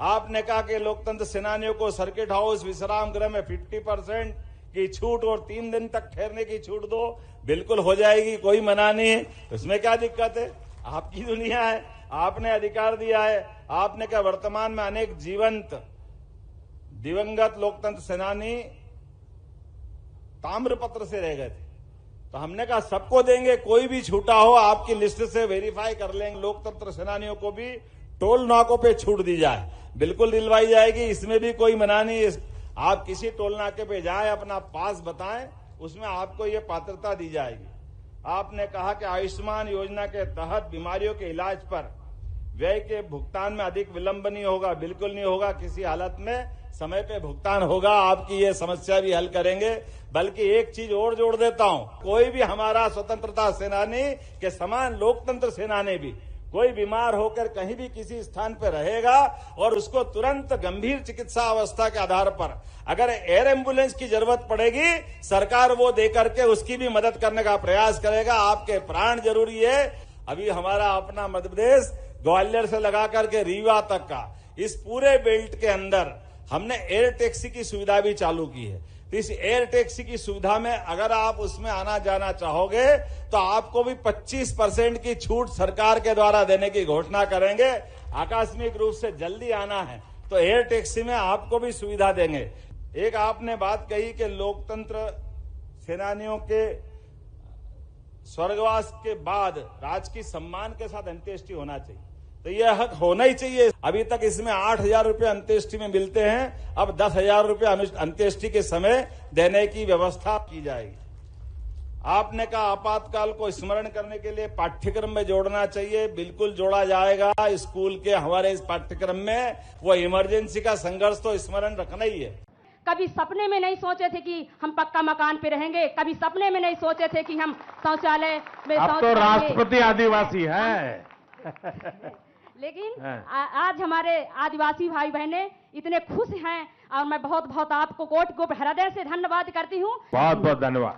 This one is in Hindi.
आपने कहा कि लोकतंत्र सेनानियों को सर्किट हाउस विश्राम गृह में 50% की छूट और 3 दिन तक ठहरने की छूट दो। बिल्कुल हो जाएगी, कोई मना नहीं है, इसमें क्या दिक्कत है? आपकी दुनिया है, आपने अधिकार दिया है। आपने कहा वर्तमान में अनेक जीवंत दिवंगत लोकतंत्र सेनानी ताम्रपत्र से रह गए थे, तो हमने कहा सबको देंगे, कोई भी छूटा हो आपकी लिस्ट से वेरीफाई कर लेंगे। लोकतंत्र सेनानियों को भी टोल नाकों पे छूट दी जाए, बिल्कुल दिलवाई जाएगी, इसमें भी कोई मना नहीं। आप किसी टोल नाके पे जाएं, अपना पास बताएं, उसमें आपको ये पात्रता दी जाएगी। आपने कहा कि आयुष्मान योजना के तहत बीमारियों के इलाज पर व्यय के भुगतान में अधिक विलंब नहीं होगा। बिल्कुल नहीं होगा, किसी हालत में समय पे भुगतान होगा। आपकी ये समस्या भी हल करेंगे। बल्कि एक चीज और जोड़ देता हूं, कोई भी हमारा स्वतंत्रता सेनानी के समान लोकतंत्र सेनानी भी कोई बीमार होकर कहीं भी किसी स्थान पर रहेगा और उसको तुरंत गंभीर चिकित्सा अवस्था के आधार पर अगर एयर एम्बुलेंस की जरूरत पड़ेगी, सरकार वो देकर के उसकी भी मदद करने का प्रयास करेगा। आपके प्राण जरूरी है। अभी हमारा अपना मध्य प्रदेश ग्वालियर से लगा करके रीवा तक का इस पूरे बेल्ट के अंदर हमने एयर टैक्सी की सुविधा भी चालू की है। तो इस एयर टैक्सी की सुविधा में अगर आप उसमें आना जाना चाहोगे तो आपको भी 25% की छूट सरकार के द्वारा देने की घोषणा करेंगे। आकस्मिक रूप से जल्दी आना है तो एयर टैक्सी में आपको भी सुविधा देंगे। एक आपने बात कही कि लोकतंत्र सेनानियों के स्वर्गवास के बाद राजकीय सम्मान के साथ अंत्येष्टि होना चाहिए, तो यह हक होना ही चाहिए। अभी तक इसमें 8,000 रुपये अंत्येष्टि में मिलते हैं, अब 10,000 रुपये अंत्येष्टि के समय देने की व्यवस्था की जाएगी। आपने कहा आपातकाल को स्मरण करने के लिए पाठ्यक्रम में जोड़ना चाहिए, बिल्कुल जोड़ा जाएगा। स्कूल के हमारे इस पाठ्यक्रम में वो इमरजेंसी का संघर्ष तो स्मरण रखना ही है। कभी सपने में नहीं सोचे थे कि हम पक्का मकान पे रहेंगे, कभी सपने में नहीं सोचे थे कि हम शौचालय में अब तो राष्ट्रपति आदिवासी है। लेकिन आज हमारे आदिवासी भाई बहनें इतने खुश हैं और मैं बहुत बहुत आपको कोटि को हृदय से धन्यवाद करती हूँ। बहुत बहुत धन्यवाद।